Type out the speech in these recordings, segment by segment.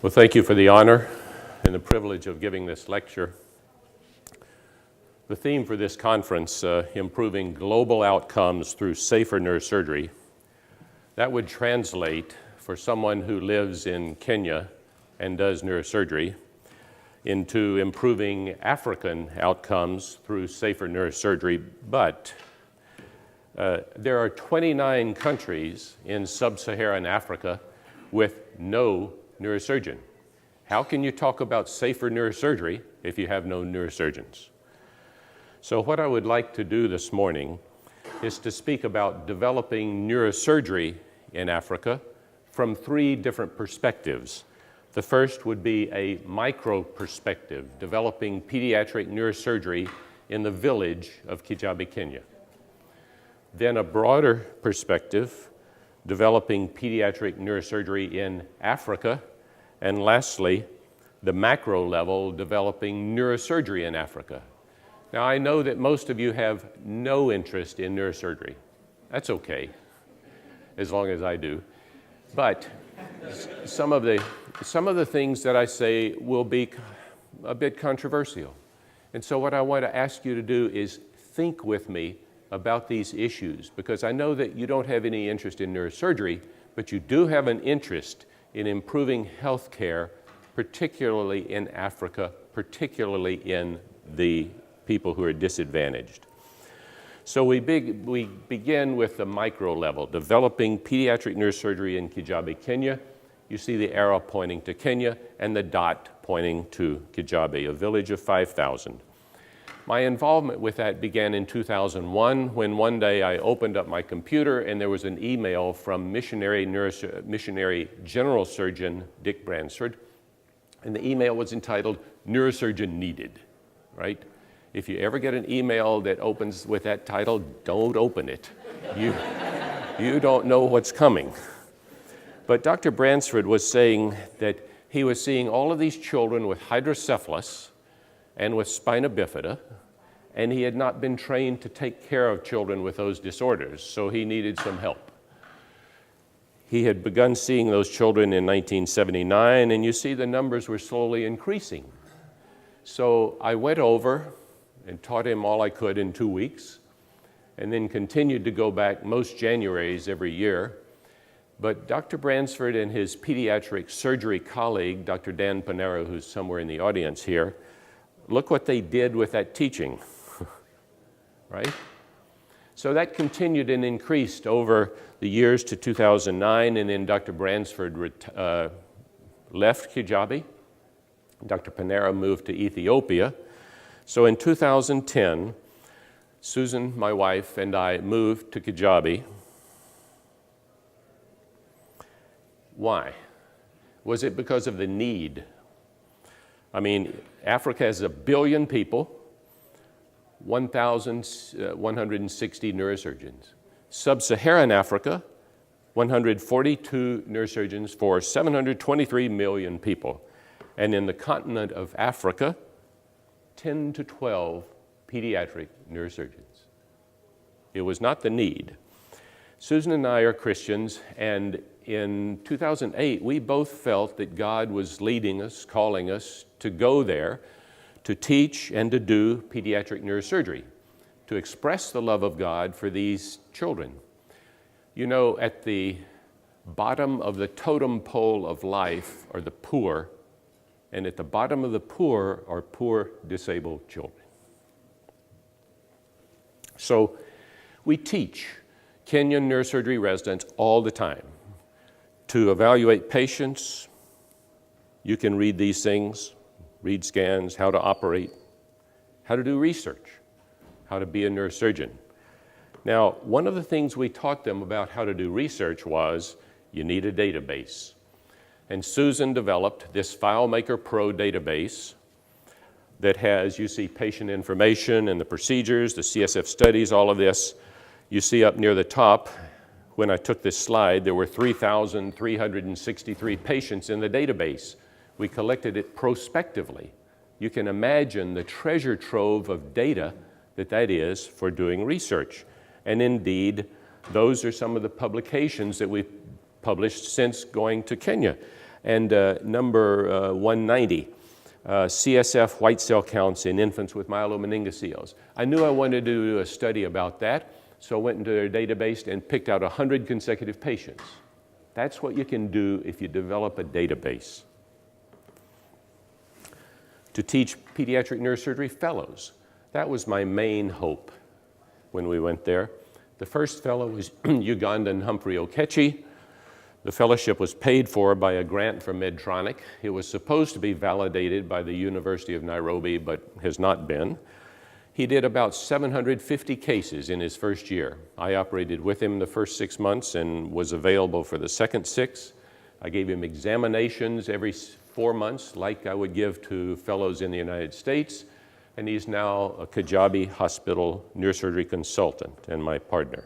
Well, thank you for the honor and the privilege of giving this lecture. The theme for this conference, improving global outcomes through safer neurosurgery, that would translate for someone who lives in Kenya and does neurosurgery into improving African outcomes through safer neurosurgery. But there are 29 countries in sub-Saharan Africa with no neurosurgeon. How can you talk about safer neurosurgery if you have no neurosurgeons? So what I would like to do this morning is to speak about developing neurosurgery in Africa from three different perspectives. The first would be a micro perspective, developing pediatric neurosurgery in the village of Kijabe, Kenya. Then a broader perspective, developing pediatric neurosurgery in Africa, and lastly, the macro level, developing neurosurgery in Africa. Now, I know that most of you have no interest in neurosurgery. That's okay, as long as I do. But some of the things that I say will be a bit controversial. And so what I want to ask you to do is think with me about these issues, because I know that you don't have any interest in neurosurgery, but you do have an interest in improving health care, particularly in Africa, particularly in the people who are disadvantaged. So we begin with the micro level, developing pediatric neurosurgery in Kijabe, Kenya. You see the arrow pointing to Kenya and the dot pointing to Kijabe, a village of 5,000. My involvement with that began in 2001 when one day I opened up my computer and there was an email from missionary general surgeon Dick Bransford, and the email was entitled "Neurosurgeon Needed," right? If you ever get an email that opens with that title, don't open it. You don't know what's coming. But Dr. Bransford was saying that he was seeing all of these children with hydrocephalus and with spina bifida, and he had not been trained to take care of children with those disorders, so he needed some help. He had begun seeing those children in 1979, and you see the numbers were slowly increasing. So I went over and taught him all I could in 2 weeks, and then continued to go back most Januaries every year. But Dr. Bransford and his pediatric surgery colleague, Dr. Dan Panero, who's somewhere in the audience here, look what they did with that teaching, right? So that continued and increased over the years to 2009, and then Dr. Bransford left Kijabe. Dr. Panero moved to Ethiopia. So in 2010, Susan, my wife, and I moved to Kijabe. Why? Was it because of the need? I mean, Africa has 1 billion people, 1,160 neurosurgeons. Sub-Saharan Africa, 142 neurosurgeons for 723 million people. And in the continent of Africa, 10 to 12 pediatric neurosurgeons. It was not the need. Susan and I are Christians, and in 2008, we both felt that God was leading us, calling us to go there, to teach and to do pediatric neurosurgery, to express the love of God for these children. You know, at the bottom of the totem pole of life are the poor, and at the bottom of the poor are poor disabled children. So we teach Kenyan neurosurgery residents all the time to evaluate patients. You can read these things, read scans, how to operate, how to do research, how to be a neurosurgeon. Now, one of the things we taught them about how to do research was you need a database. And Susan developed this FileMaker Pro database that has, you see, patient information and the procedures, the CSF studies, all of this. You see up near the top, when I took this slide, there were 3,363 patients in the database. We collected it prospectively. You can imagine the treasure trove of data that is for doing research. And indeed, those are some of the publications that we've published since going to Kenya. And number 190, CSF white cell counts in infants with myelomeningocele. I knew I wanted to do a study about that, so I went into their database and picked out 100 consecutive patients. That's what you can do if you develop a database. To teach pediatric neurosurgery fellows. That was my main hope when we went there. The first fellow was Ugandan Humphrey Okechi. The fellowship was paid for by a grant from Medtronic. It was supposed to be validated by the University of Nairobi, but has not been. He did about 750 cases in his first year. I operated with him the first 6 months and was available for the second 6. I gave him examinations every 4 months, like I would give to fellows in the United States, and he's now a Kajabi Hospital neurosurgery consultant and my partner.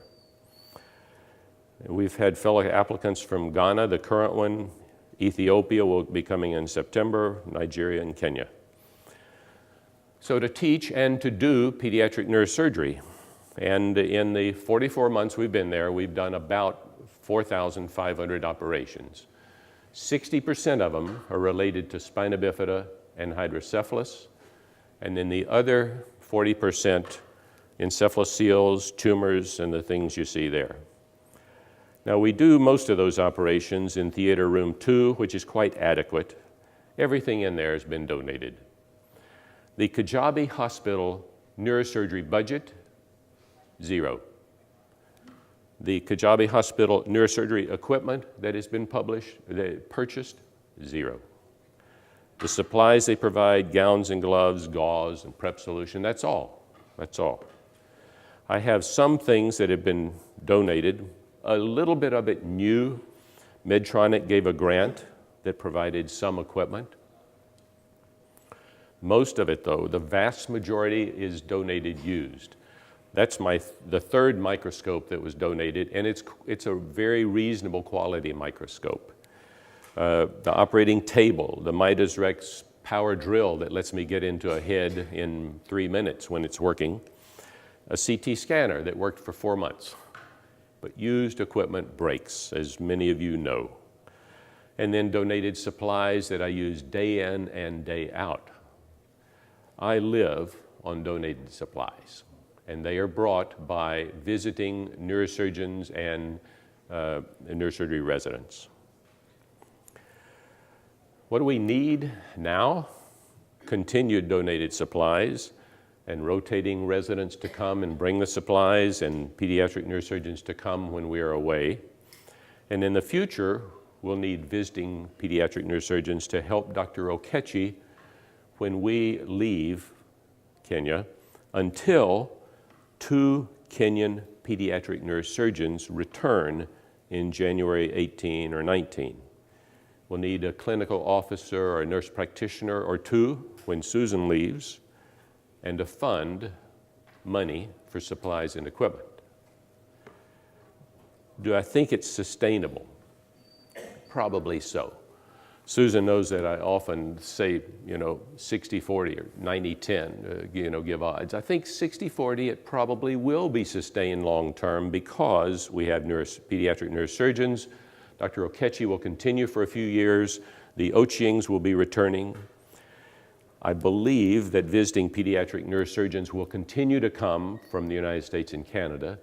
We've had fellow applicants from Ghana, the current one. Ethiopia will be coming in September, Nigeria, and Kenya. So to teach and to do pediatric neurosurgery. And in the 44 months we've been there, we've done about 4,500 operations. 60% of them are related to spina bifida and hydrocephalus, and then the other 40% encephalocele, tumors, and the things you see there. Now we do most of those operations in Theater Room 2, which is quite adequate. Everything in there has been donated. The Kajabi Hospital neurosurgery budget, 0. The Kajabi Hospital neurosurgery equipment that has been purchased, 0. The supplies they provide, gowns and gloves, gauze and prep solution, that's all. That's all. I have some things that have been donated, a little bit of it new. Medtronic gave a grant that provided some equipment. Most of it, though, the vast majority is donated used. That's the third microscope that was donated, and it's a very reasonable quality microscope. The operating table, the Midas Rex power drill that lets me get into a head in 3 minutes when it's working. A CT scanner that worked for 4 months. But used equipment breaks, as many of you know. And then donated supplies that I use day in and day out. I live on donated supplies, and they are brought by visiting neurosurgeons and neurosurgery residents. What do we need now? Continued donated supplies and rotating residents to come and bring the supplies and pediatric neurosurgeons to come when we are away. And in the future, we'll need visiting pediatric neurosurgeons to help Dr. Okechi when we leave Kenya until 2 Kenyan pediatric neurosurgeons return in January 18 or 19. We'll need a clinical officer or a nurse practitioner or 2 when Susan leaves, and to fund money for supplies and equipment. Do I think it's sustainable? Probably so. Susan knows that I often say, 60-40 or 90-10, give odds. I think 60-40, it probably will be sustained long-term because we have pediatric neurosurgeons. Dr. Okechi will continue for a few years. The Ochiengs will be returning. I believe that visiting pediatric neurosurgeons will continue to come from the United States and Canada.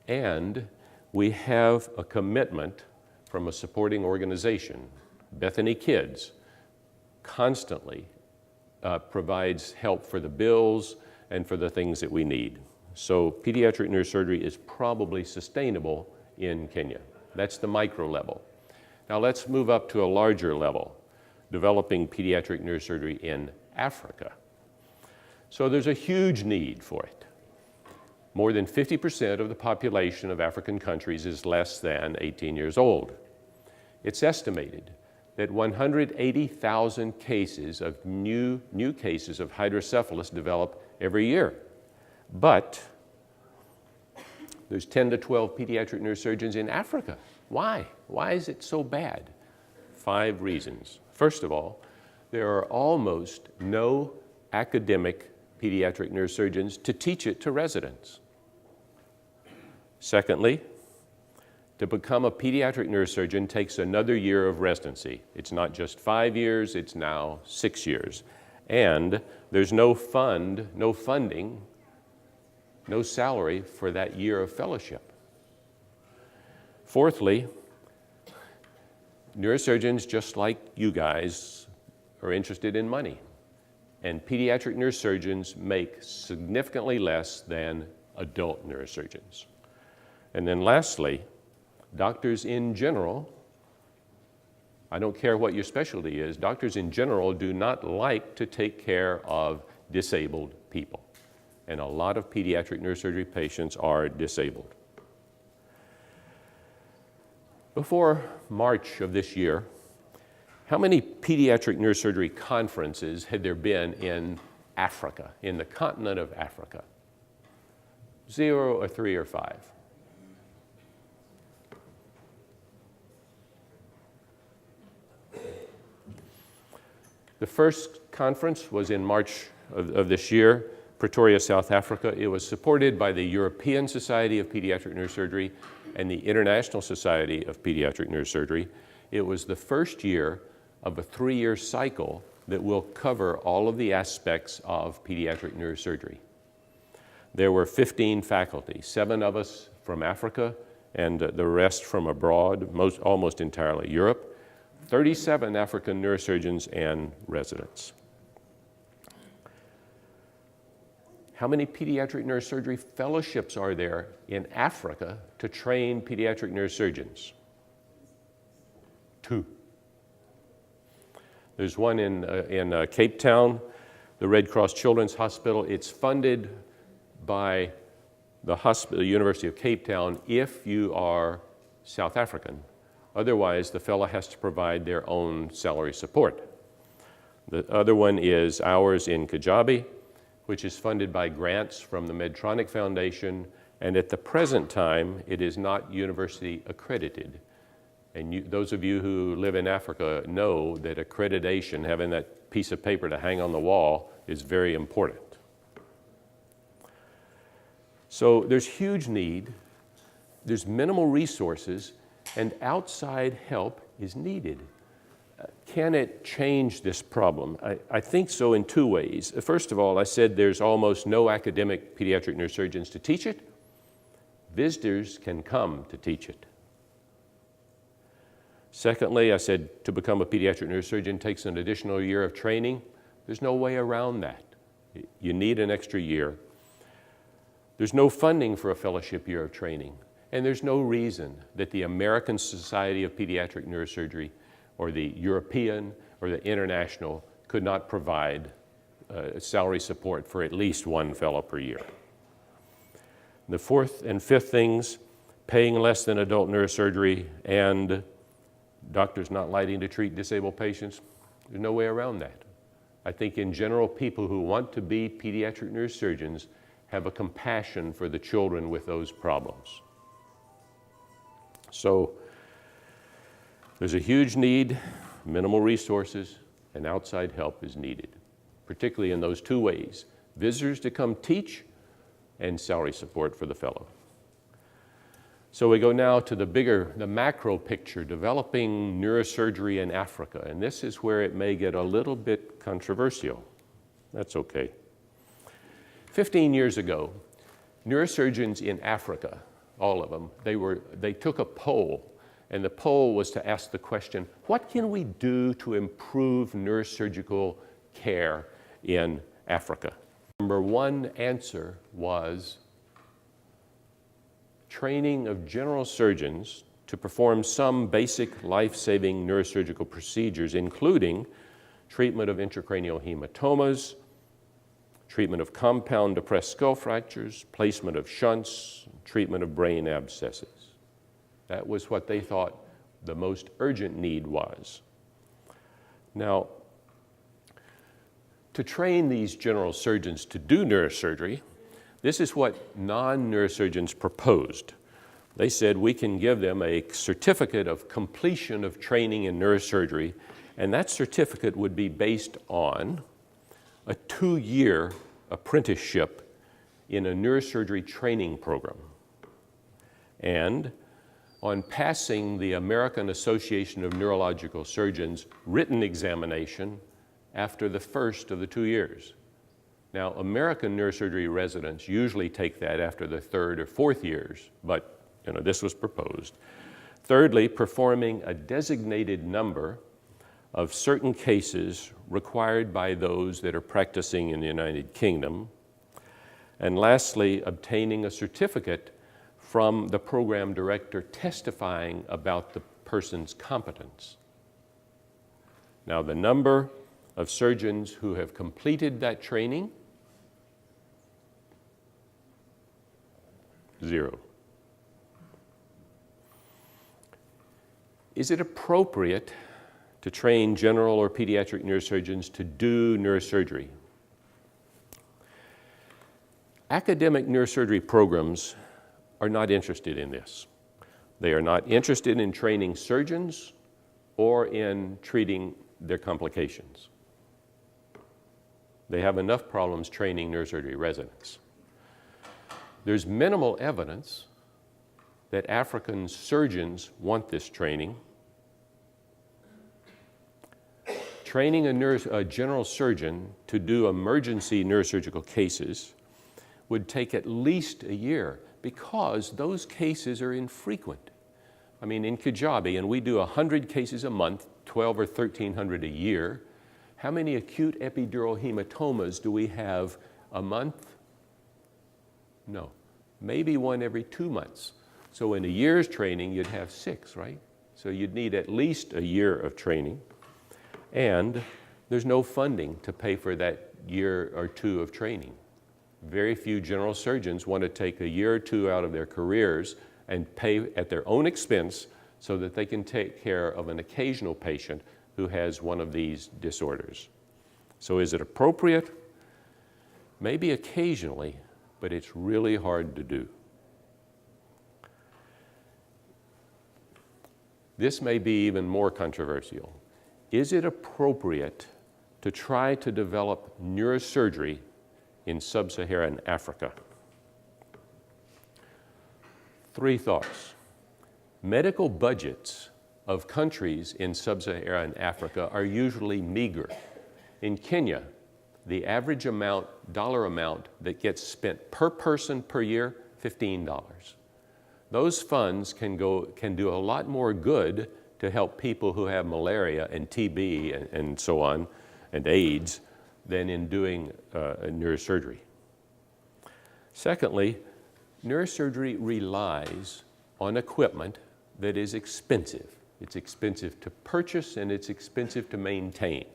And we have a commitment from a supporting organization. Bethany Kids constantly provides help for the bills and for the things that we need. So pediatric neurosurgery is probably sustainable in Kenya. That's the micro level. Now let's move up to a larger level, developing pediatric neurosurgery in Africa. So there's a huge need for it. More than 50% of the population of African countries is less than 18 years old. It's estimated that 180,000 cases of new cases of hydrocephalus develop every year. But there's 10 to 12 pediatric neurosurgeons in Africa. Why? Why is it so bad? 5 reasons. First of all, there are almost no academic pediatric neurosurgeons to teach it to residents. Secondly, To become a pediatric neurosurgeon takes another year of residency. It's not just 5 years, it's now 6 years. And there's no funding, no salary for that year of fellowship. Fourthly, neurosurgeons, just like you guys, are interested in money. And pediatric neurosurgeons make significantly less than adult neurosurgeons. And then lastly, doctors in general, I don't care what your specialty is, doctors in general do not like to take care of disabled people. And a lot of pediatric neurosurgery patients are disabled. Before March of this year, how many pediatric neurosurgery conferences had there been in Africa, in the continent of Africa? 0 or 3 or 5? The first conference was in March of this year, Pretoria, South Africa. It was supported by the European Society of Pediatric Neurosurgery and the International Society of Pediatric Neurosurgery. It was the first year of a 3-year cycle that will cover all of the aspects of pediatric neurosurgery. There were 15 faculty, 7 of us from Africa and the rest from abroad, almost entirely Europe, 37 African neurosurgeons and residents. How many pediatric neurosurgery fellowships are there in Africa to train pediatric neurosurgeons? 2. There's one in Cape Town, the Red Cross Children's Hospital. It's funded by the University of Cape Town if you are South African. Otherwise, the fellow has to provide their own salary support. The other one is ours in Kajabi, which is funded by grants from the Medtronic Foundation, and at the present time, it is not university accredited. And those of you who live in Africa know that accreditation, having that piece of paper to hang on the wall, is very important. So there's huge need, there's minimal resources, and outside help is needed. Can it change this problem? I think so in 2 ways. First of all, I said there's almost no academic pediatric neurosurgeons to teach it. Visitors can come to teach it. Secondly, I said to become a pediatric neurosurgeon takes an additional year of training. There's no way around that. You need an extra year. There's no funding for a fellowship year of training. And there's no reason that the American Society of Pediatric Neurosurgery or the European or the international could not provide salary support for at least 1 fellow per year. The 4th and 5th things, paying less than adult neurosurgery and doctors not liking to treat disabled patients, there's no way around that. I think in general, people who want to be pediatric neurosurgeons have a compassion for the children with those problems. So there's a huge need, minimal resources, and outside help is needed, particularly in those 2 ways: visitors to come teach and salary support for the fellow. So we go now to the macro picture, developing neurosurgery in Africa, and this is where it may get a little bit controversial. That's okay. 15 years ago, neurosurgeons in Africa, all of them, they took a poll, and the poll was to ask the question, what can we do to improve neurosurgical care in Africa? Number 1 answer was training of general surgeons to perform some basic life-saving neurosurgical procedures, including treatment of intracranial hematomas, treatment of compound depressed skull fractures, placement of shunts, treatment of brain abscesses. That was what they thought the most urgent need was. Now, to train these general surgeons to do neurosurgery, this is what non-neurosurgeons proposed. They said we can give them a certificate of completion of training in neurosurgery, and that certificate would be based on a 2-year apprenticeship in a neurosurgery training program. And on passing the American Association of Neurological Surgeons written examination after the first of the 2 years. Now, American neurosurgery residents usually take that after the third or fourth years, but this was proposed. Thirdly, performing a designated number of certain cases required by those that are practicing in the United Kingdom. And lastly, obtaining a certificate from the program director testifying about the person's competence. Now, the number of surgeons who have completed that training, 0. Is it appropriate to train general or pediatric neurosurgeons to do neurosurgery? Academic neurosurgery programs are not interested in this. They are not interested in training surgeons or in treating their complications. They have enough problems training neurosurgery residents. There's minimal evidence that African surgeons want this training. Training a general surgeon to do emergency neurosurgical cases would take at least a year because those cases are infrequent. I mean, in Kajabi, and we do 100 cases a month, 12 or 1,300 a year. How many acute epidural hematomas do we have a month? No, maybe one every 2 months. So in a year's training, you'd have 6, right? So you'd need at least a year of training. And there's no funding to pay for that year or 2 of training. Very few general surgeons want to take a year or 2 out of their careers and pay at their own expense so that they can take care of an occasional patient who has one of these disorders. So is it appropriate? Maybe occasionally, but it's really hard to do. This may be even more controversial. Is it appropriate to try to develop neurosurgery in sub-Saharan Africa? 3 thoughts. Medical budgets of countries in sub-Saharan Africa are usually meager. In Kenya, the average dollar amount that gets spent per person per year, $15. Those funds can do a lot more good to help people who have malaria and TB and so on, and AIDS, than in doing neurosurgery. Secondly, neurosurgery relies on equipment that is expensive. It's expensive to purchase and it's expensive to maintain.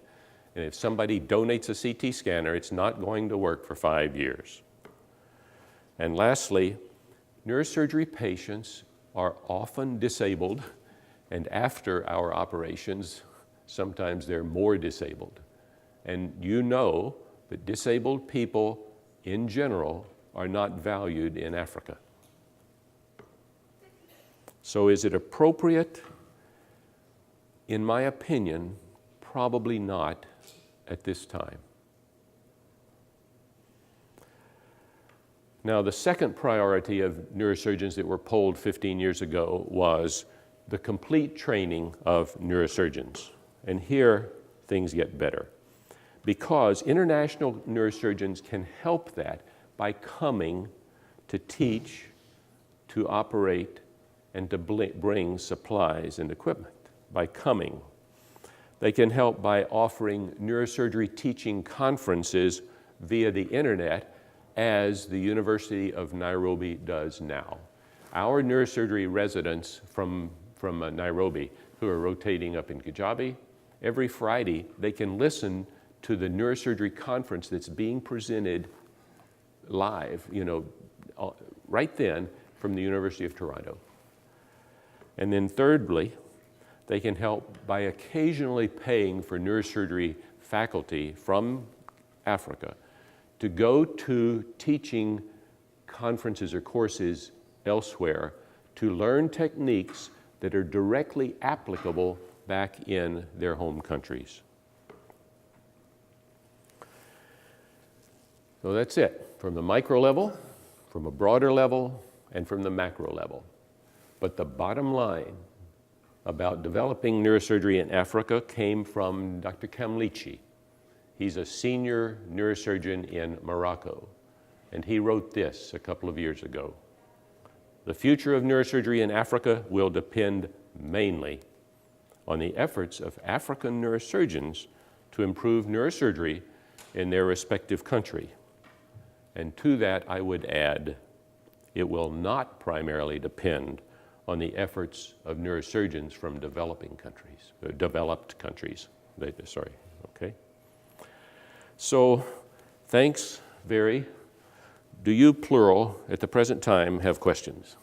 And if somebody donates a CT scanner, it's not going to work for 5 years. And lastly, neurosurgery patients are often disabled, and after our operations, sometimes they're more disabled. And you know that disabled people in general are not valued in Africa. So is it appropriate? In my opinion, probably not at this time. Now, the second priority of neurosurgeons that were polled 15 years ago was the complete training of neurosurgeons. And here, things get better. Because international neurosurgeons can help that by coming to teach, to operate, and to bring supplies and equipment. By coming. They can help by offering neurosurgery teaching conferences via the internet, as the University of Nairobi does now. Our neurosurgery residents from Nairobi who are rotating up in Kajabi, every Friday they can listen to the neurosurgery conference that's being presented live, right then from the University of Toronto. And then thirdly, they can help by occasionally paying for neurosurgery faculty from Africa to go to teaching conferences or courses elsewhere to learn techniques that are directly applicable back in their home countries. So that's it, from the micro level, from a broader level, and from the macro level. But the bottom line about developing neurosurgery in Africa came from Dr. Kamlichi. He's a senior neurosurgeon in Morocco, and he wrote this a couple of years ago. The future of neurosurgery in Africa will depend mainly on the efforts of African neurosurgeons to improve neurosurgery in their respective country. And to that I would add, it will not primarily depend on the efforts of neurosurgeons from developed countries. Okay? So, thanks, Very. Do you, plural, at the present time, have questions?